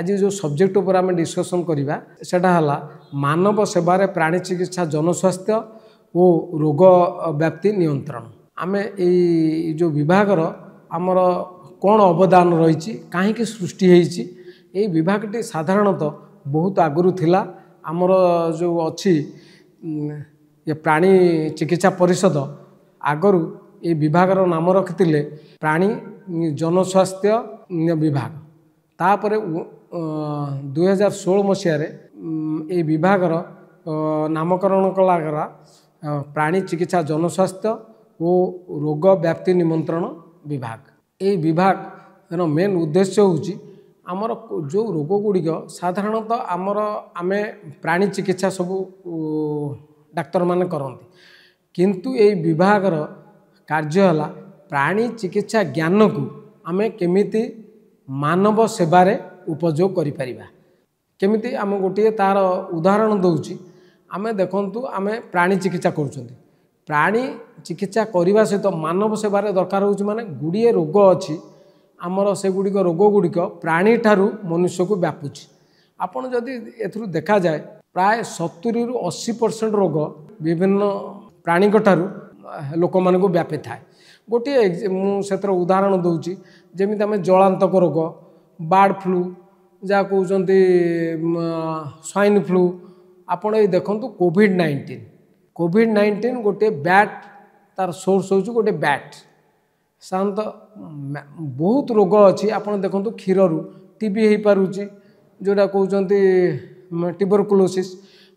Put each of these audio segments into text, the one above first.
आज जो सब्जेक्ट उपर आम डिस्कसन करवा सेटा हला मानव सेवारे प्राणी चिकित्सा जनस्वास्थ्य और रोग व्याप्ति नियंत्रण। आम जो विभागर आमर कौन अवदान रही कहीं सृष्टि होती ये विभागटी साधारणतः बहुत आगुरी थिला। आमर जो अच्छी ये प्राणी चिकित्सा परिषद आगरू ये विभागर नाम रखिले प्राणी जनस्वास्थ्य विभाग। तापर 2016 मसीह ये विभागर नामकरण कलागरा प्राणी चिकित्सा जनस्वास्थ्य और रोग व्याप्ति निमंत्रण विभाग। ये विभाग मेन उद्देश्य होची आमर जो रोग गुड़िक साधारणतः आमर आमे प्राणी चिकित्सा सबू डाक्तर माने करती किंतु ये विभागर कार्य है प्राणी चिकित्सा ज्ञान को आमे केमिति मानव सेवारे उपयोग करि परिबा। केमिति आम गोटे तार उदाहरण दउची आमे देखंतु आमे प्राणी चिकित्सा करूछंती प्राणी चिकित्सा करने सहित मानव सेवारे दरकार होची माने गुड़िए रोग अच्छी आमर से गुड़िक रोग गुड़िक प्राणी ठारू मनुष्य को व्यापुची। आपण जदि एथुरु देखा जाए प्राय 70 रु 80% रोग विभिन्न प्राणी ठारू लोक मानक व्यापी थाए। गोटे मुझे उदाहरण दूची जमी आम जलांतक रोग बार्ड फ्लू जहाँ कहते स्वाइन फ्लू आपण ये देखु कोविड-19 गोटे बैट तार सोर्स हो गोटे बैट साधारणतः बहुत रोग अच्छी आपड़ देखु क्षीर टीबी हो पारुची जोटा कहते ट्यूबरकुलोसिस।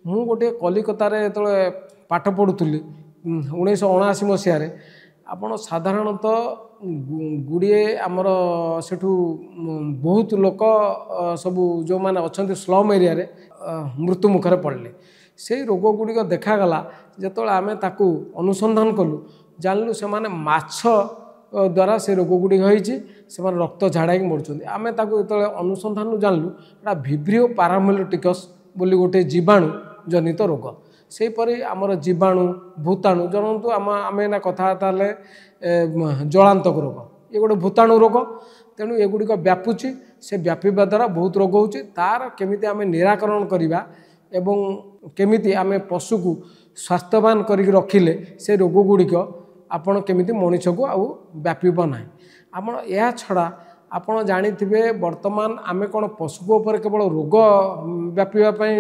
मु गोटे कलिकतार जो पाठ पढ़ुली 1979 मसीह आपण साधारणतः गुड़िए आमर सेठू बहुत लोक सबू जो माने अच्छा स्लम एरिया रे मृत्यु मुखर पड़े। से रोग गुड़िक देखागला जो आम ताकू अनुसंधान कलु जानलु से माने माछ द्वारा से रोग गुड़िक होती से रक्त झाड़ा ही मरुँच। आम ताकू जो अनुसंधान जानलु एटा विब्रियो पारामिलिटिकस बोली गोटे जीवाणु जनित रोग। सेपरी आमर जीवाणु भूताणु जनतु आम एना कथबार्ता जलांतक रोग ये गोटे भूताणु रोग तेणु एगुड़िक व्यापुची से व्यापीवा द्वारा बहुत रोग होची तार केमिति आम निराकरण करवा एवं केमिति आम पशु को स्वास्थ्यवान करिक रखिले से रोग गुड़िक आपण केमिति मनुष्य को आउ व्यापीब ना। आपण या छड़ा आपण जानिथिबे वर्तमान आमे कोन पशु को ऊपर केवल रोग व्यापीबा पई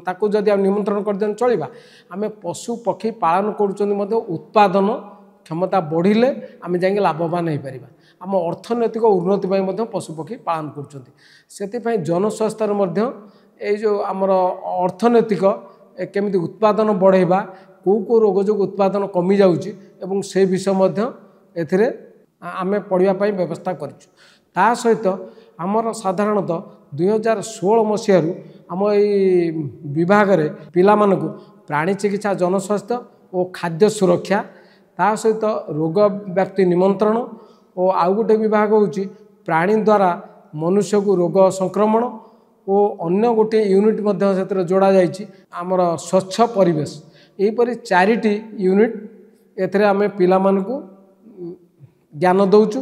ताकू जदि निमंत्रण कर देन चलिबा आमे पशु पक्षी पालन करूछन उत्पादन क्षमता बढ़िले आमे जाके लाभवान हो पारिबा। आम अर्थनैतिक उन्नति पई मध्य पशु पक्षी पालन करूछन सेति जनस्वास्थ्य मध्य ए जो आमर अर्थनैतिक केमिति उत्पादन बढ़ेबा को रोग जो उत्पादन कमी जाउची एवं से विषय मध्य एथिरे आमे पढ़िया पई व्यवस्था करिछु। ता सहित आमर साधारणतः 2016 मसीह आम ये विभाग रे पिला मानकु प्राणी चिकित्सा जनस्वास्थ्य और खाद्य सुरक्षा ता सहित रोग व्याप्ति निमंत्रण और आउ गोटे विभाग होची प्राणी द्वारा मनुष्य को रोग संक्रमण और अन्य गोटे यूनिट मध्य से जोड़ा जाइछि आमर स्वच्छ परिवेश। यहीपरि 4टी यूनिट एथरे आमे पिला मानकु ज्ञान दउछु।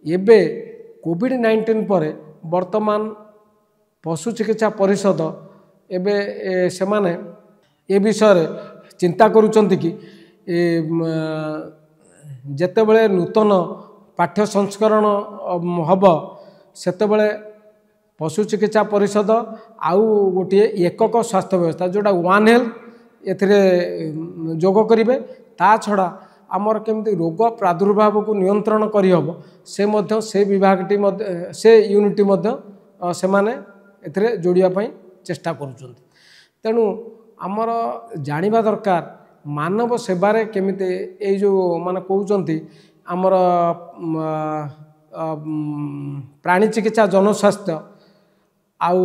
एबे कोविड-19 पर वर्तमान पशु चिकित्सा परिषद एबे से माने ए विषय चिंता करुचंती कि जेतेबेले नूतन पाठ्य संस्करण हब सेतेबेले पशु चिकित्सा परिषद आउ गोटे एकक स्वास्थ्य व्यवस्था जोटा वन हेल्थ एथिरे जोग करिवे। ता छड़ा आमर केमती रोग प्रादुर्भाव को नियंत्रण करहब से मध्य से विभागटी से यूनिट मध्य से माने एथिरे जोड़िया पई चेष्टा करुचंती। तेणु आमर जानिबा दरकार मानव सेवारे केमिते ए जो माने कहउचंती आमर प्राणी चिकित्सा जनस्वास्थ्य आउ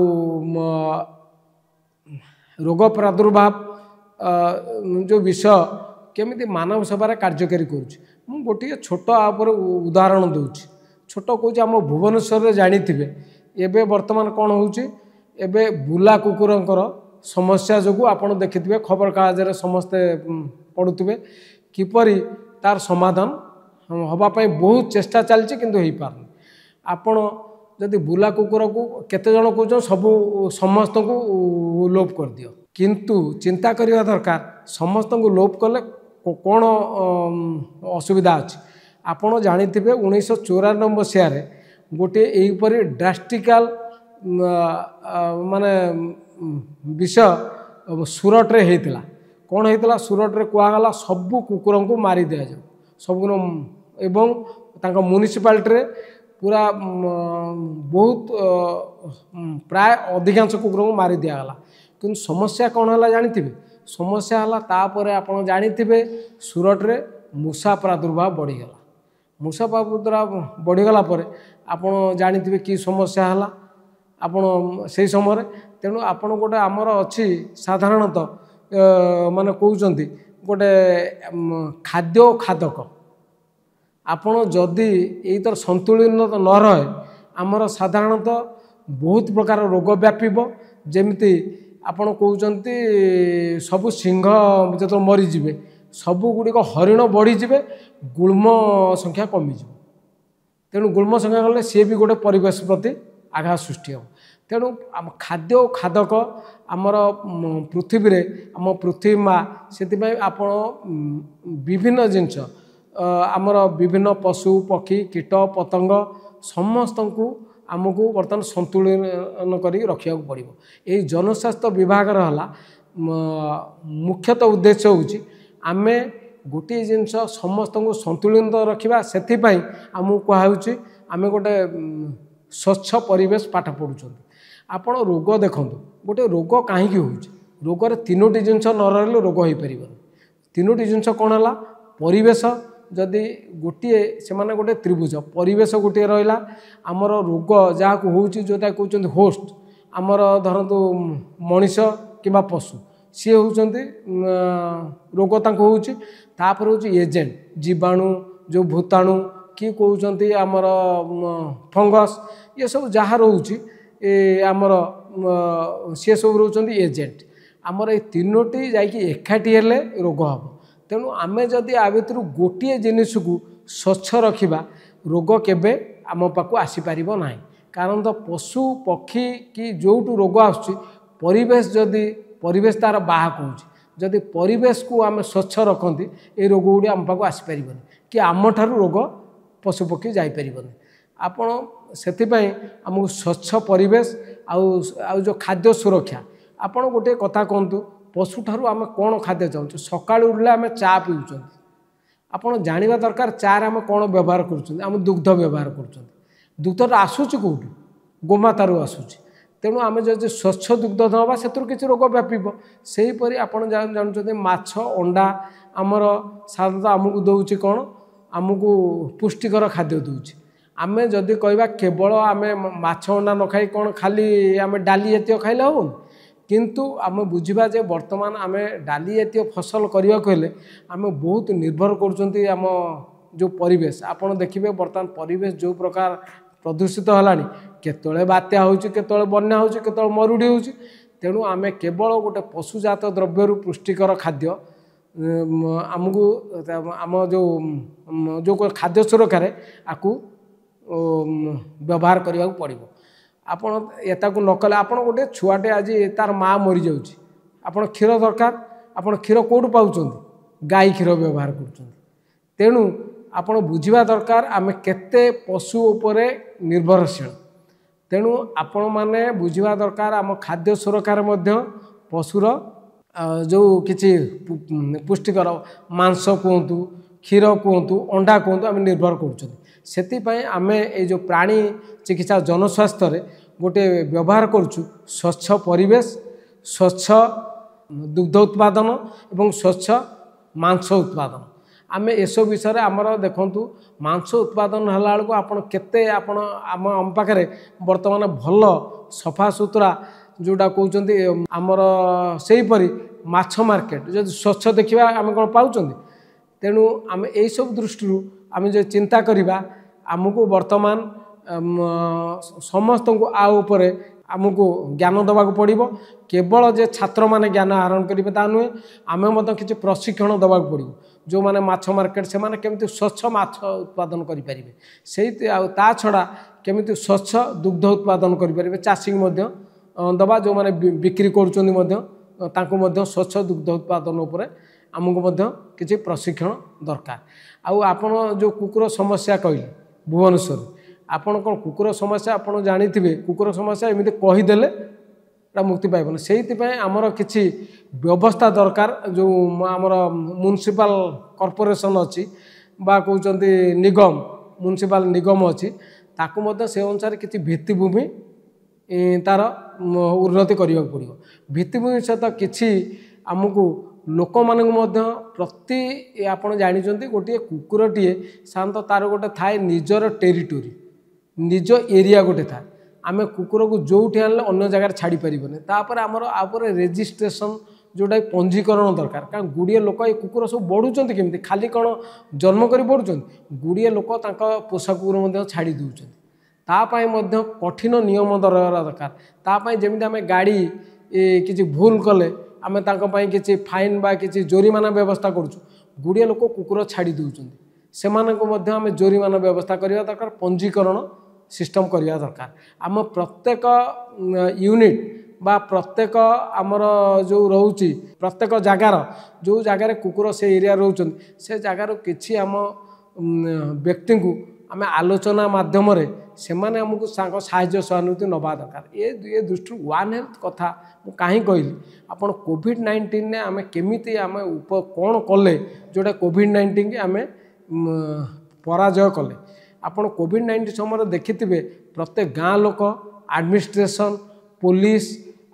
रोग प्रादुर्भाव जो विषय केमिति मानव सेवारे कार्यकारी करुछि। मु गोटे छोट आपर उदाहरण दूची छोट कहूँ आम भुवनेश्वर जानिथिबे एबे वर्तमान कौन होउछि एबे बुला कुकुरंकर समस्या जो आपड़ देखिथिबे खबर कागज समस्ते पढ़ुथिबे किपरि तार समाधान हवा पाई बहुत चेष्टा चलछि किंतु हेई पारनी। आपण जदि बुला कुकुर को केते जण कहउछन सबु समस्त को लोप कर दियो किंतु चिंता करवा दरकार समस्त को लोप कले कौन असुविधा अच्छी आपण जानिथिबे 1994 मसीह गोटे एहीपरि ड्रास्टिकल माने विषय सूरत रे हेतिला कौन हेतिला सूरत रे कुआगला सबु कुकुर को मारी दिया जाओ सब एवं तांका म्युनिसिपालिटी रे पूरा बहुत प्राय अधिकांश कुकुर को मारी दियागला किंतु समस्या कौन है जानिथिबे समस्या है तापर आपण जानिथिबे सूरत रे मूषा प्रादुर्भाव बढ़ीगला मूषा प्रादुर्भाव बढ़ीगला पर आपण जानिथिबे कि समस्या है आपण से समय तेणु आपण गोटे आमर अच्छी साधारणतः माने कहउचंती गोटे खाद्य खादक आपण जदि एतर संतुलित न रहे आमर साधारणतः बहुत प्रकार रोग व्यापीब जेमिति आपण कहउचंती सबु सिंह जो मरीजे सबु गुड़िक हरिण बढ़ीजे गुल्म संख्या कमिज तेणु गुल्म संख्या कले सी भी गोटे परिवेश प्रति आघात सृष्टि हो तेणु आम खाद्य और खादक आमर पृथ्वी रे आम पृथ्वी माँ से आपण विभिन्न जिनस आमर विभिन्न पशु पक्षी कीट पतंग समस्त को आमको बर्तमान संतुलन करी रखा पड़ो ये जनस्वास्थ्य विभाग मुख्यतः उद्देश्य होची आमे गोटे जिनस समस्त को संतुलित रखा से आमको कहुच्छी आम गोटे स्वच्छ परिवेश पाठ पढ़ुं आपण रोग देखु गोटे रोग कहीं रोगर तीनोटी जिनस न रही रोग हो पार तीनोटी जिनस कौन है परिवेश जदि गोटे से माने गोटे त्रिभुज परिवेश गोटे रहा आमर रोग जहाँ होची जोटा कहते होस्ट आमर धरतु मनीष कि पशु सी होती रोग होची तापर होची एजेंट जीवाणु जो भूताणु कि कहते आमर फंगस ये सब जहाँ रोची आमर सी सब रोचंती एजेंट आमर ये तीनोटी जाइए एकाठी हेले रोग हम तेणु आमे जदि आ भितर गोटे जिनिस को स्वच्छ रखिबा रोग केबे आम पाखु आसीपार ना कारण तो पशु पक्षी कि जोटू रोग आसुची परिवेश जदि परिवेश तार बाहक होची जदि परिवेश को आम स्वच्छ रखती ये रोग गुड़ी आम पाखु आसीपार कि आम ठारू रोग पशु पक्षी जापर आपण से आमको स्वच्छ परिवेश आउ जो खाद्य सुरक्षा आपण गोटे कथा कहतु पशु ठारू आम कौन खाद्य चाहूँ सका उठले आम चा पीऊँ आपड़ जाना दरकार चारे आम कौन व्यवहार कर दुग्ध व्यवहार कर दुग्ध आसूँ कौटू गोमातारू आसूँ तेणु आम जो स्वच्छ दुग्ध दबा से किसी रोग व्यापीब सेहीपरि आपड़ जानते माछ अंडा आमर साधारणतः आमको दौर कौन आमको पुष्टिकर खाद्य दौर आम जदि कहवा केवल आम माछ अंडा न खाई कौन खाली आम डाली जातीय खाइले हेन किंतु आम बुझा जे बर्तमान आम डाली जातीय फसल करने को हेले आम बहुत निर्भर करुँच आम जो परिवेश आपड़ देखिए बर्तमान परिवेश जो प्रकार प्रदूषित है केतले बात्या होतले बन्या होतले मरुड़ी हो तेणु आम केवल गोटे पशुजात द्रव्य पुष्टिकर खाद्य आमको आम जो खाद्य सुरक्षा आपको व्यवहार करने पड़ो आपण एताकू नकले आपण गोटे छुआटे आज तार माँ मरी जाऊँगी आपण क्षीर दरकार आपण क्षीर कौटू पाँच गाई क्षीर व्यवहार कर तेणु आपण बुझा दरकार आम केते पशु उपरे निर्भरशील तेणु आपण माने बुझा दरकार आम खाद्य सुरक्षा पशुर जो किसी पुष्टिकर मांस कहतु क्षीर कहतु अंडा कहतु आम निर्भर कर आम ये जो प्राणी चिकित्सा जनस्वास्थ्य गोटे व्यवहार करुँ स्वच्छ परिवेश स्वच्छ दुग्ध उत्पादन एवं स्वच्छ मांस उत्पादन आम एसब विषय आमर देखु मांस उत्पादन है बेलू आपड़ केते आम पाखे बर्तमान भल सफा सुतरा जोटा कहते आमर सेहीपरि माछ मार्केट जो स्वच्छ देखा आम कौन पाँच तेणु आम यही सब दृष्टि आम जो चिंता करवा आमको बर्तमान समस्त को आउपरे आमको ज्ञान दबाक पड़ो केवल जे छात्र मैंने ज्ञान आहरण करेंगे ता नुहे आम किसी प्रशिक्षण दबाक पड़ो जो मैंने माछ मार्केट से माने केमती स्वच्छ माछ उत्पादन करें से ता छड़ा केमिति स्वच्छ दुग्ध उत्पादन करें चाषी दबा जो मैंने बिक्री कर स्वच्छ दुग्ध उत्पादन उपर आमको किसी प्रशिक्षण दरकार। आपण जो कुकुर समस्या कहले भुवनेश्वर आपण कौन कुकुर समस्या आपण जानी कुकुर समस्या एमती कहीदेले मुक्ति पाइबन से आमर किसी व्यवस्था दरकार जो आमर म्युनिसिपल कॉर्पोरेशन अच्छी बा कहते निगम म्युनिसिपल निगम अच्छी ताकू से अनुसार किसी भित्तिभूमि तार उन्नति करने पड़ो भित्तिभूमि सहित किसी आमको लोक मानक प्रति आपण जानते गोटे कुकुरटीए साधारणतः तार गोटे थाए निजर टेरिटोरी निज एरिया गोटे था आम कुकुर को जो आनले अन्य जगह छाड़ी पारबनी तापर आमर आपर रेजिस्ट्रेशन जोटा पंजीकरण दरकार कारण गुड़िए लोक ये कुकुर सब बढ़ुंट केमती खाली कौन जन्म कर बढ़ुं गुड़िए लोक पोषा कुकुर छाड़ी दूसरी तापाई कठिन नियम दरकार तापाई जमी आम गाड़ी किसी भूल कले आम किसी फाइन बा किसी जोरिमाना व्यवस्था करुँ गुड़िए लोक कुकुर छाड़ी दूसरी से आम जोरिमाना व्यवस्था करवा दरकार पंजीकरण सिस्टम करवा दरकार आम प्रत्येक यूनिट बा प्रत्येक आमर जो रोचे प्रत्येक जगार जो जगार कुकुर से एरिया रोचन से जगार किसी आम व्यक्ति को आम आलोचना माध्यम से आमको साहाय्य सहानुभूति नवा दरकार ये दृष्टि वन हेल्थ कथा मुझे कहीं कहली आपड़ कोविड-19 आम केमी आम कौन कले जोटा कोविड-19 आम पराजय कले आपड़ कोविड-19 समय देखिथे प्रत्येक गाँ लोक एडमिनिस्ट्रेशन पुलिस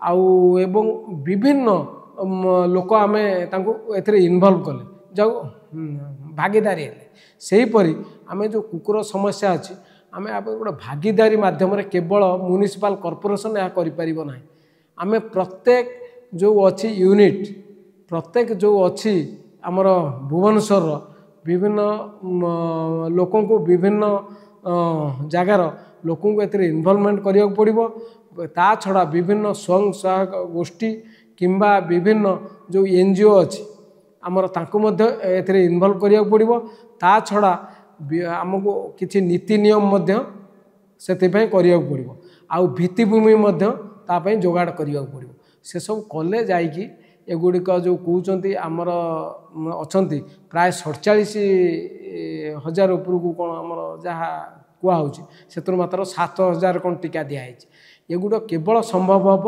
एवं विभिन्न लोक आम इनवल्व कले जो भागीदारी सेहीपरि आम जो कुकुर समस्या अच्छी आम गोटे भागीदारी माध्यम केवल म्युनिसिपल कॉर्पोरेशन यह करें आम प्रत्येक जो अच्छी यूनिट प्रत्येक जो अच्छी आमर भुवनेश्वर विभिन्न लोकों को विभिन्न जगार लोकों को इनवॉल्वमेंट करिया पड़ो ता छड़ा विभिन्न स्वयं सहायक गोष्ठी किंबा विभिन्न जो एनजीओ अच्छी आमर इनवॉल्व करिया पड़ो ता छड़ा आमको किसी नीति नियम से करिया पड़ो आउ भित्तिभूमि जोगाड़ करिया पड़ो से सब कले जाइकी एगुड़िक जो कहते आमर अच्छा प्राय 47,000 उपरकू कौन आमर जहाँ कहुच्छे से मात्र 7,000 कौन टीका दिखाई एगुड़ केवल संभव हम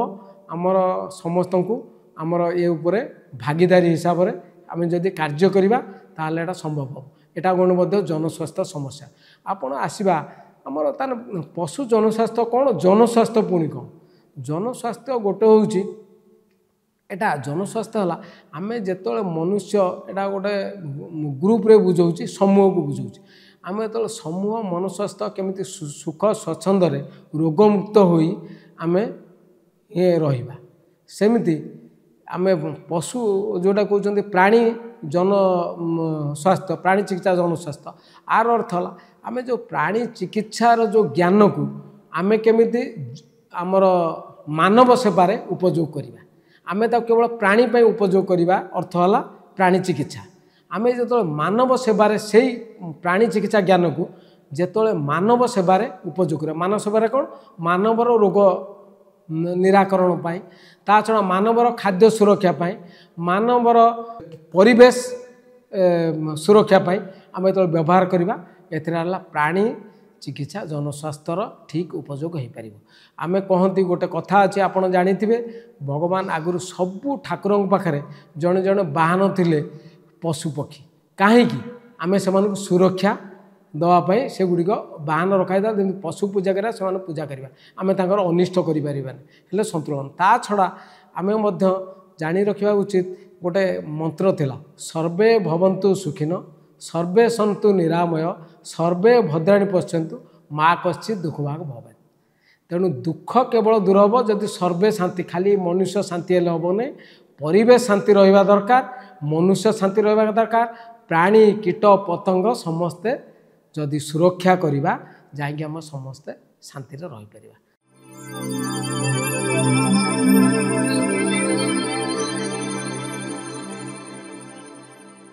आमर समस्त को आमर ये उपरे भागीदारी हिसाब से आम जदि कार्य करवा ताल एटा संभव हम एटा गण जनस्वास्थ्य समस्या आपण आसवा आमर तार पशु जनस्वास्थ्य कौन जनस्वास्थ्य पुणी कौन जनस्वास्थ्य गोटे हूँ एटा जनस्वास्थ्य है आम जो मनुष्य एटा गोटे ग्रुप रे बुझाऊँ समूह को बुझाऊँ आम जो समूह मनस्वास्थ्य केमिति सुख स्वच्छंदे रोगमुक्त होई आम ये रहिबा सेमिति आम पशु जोटा कहते प्राणी जन स्वास्थ्य प्राणी चिकित्सा जनस्वास्थ्य आर अर्थ है आम जो प्राणी चिकित्सार जो ज्ञान को आम केमिति आमर मानव सेवार उपयोग करवा आम केवल प्राणी पर उपयोग करवा अर्थ है प्राणी चिकित्सा आम जो मानव सेवार से प्राणी चिकित्सा ज्ञान को जो मानव सेवार उपयोग कर मानव सेवार कौन मानवर रोग निराकरण पाई ता छड़ा मानवर खाद्य सुरक्षा पाई मानवर परिवेश सुरक्षा पाई आम जो व्यवहार करवा एला प्राणी चिकित्सा जनस्वास्थ्यर ठीक उपयोग हो पार आम कहती गोटे कथा अच्छे आपड़ जाथे भगवान आगुरी सबू ठाकुर पाखे जड़े जड़े बाहन थिले पशुपक्षी कहीं आम से सुरक्षा दवापाई से गुड़िक बाहन रखाई पशु पूजा करा से पूजा करवा आम तर अनिष्ट करें संतुलन ता छड़ा आम जानी रखा उचित गोटे मंत्र थिला सर्वे भवन्तु सुखिन सर्वे सन्तु निरामय सर्वे भद्राणि पश्यन्तु माँ कश्चित् दुःखभाग् भवेत् तेणु दुख केवल दूर हम जदि सर्वे शांति खाली मनुष्य शांति हेल्ले हम नहीं परिवेश शांति रहा दरकार मनुष्य शांति रहा दरकार प्राणी कीट पतंग समस्ते जदि सुरक्षा करवा जाकि आम समस्ते शांति रही पारिबा।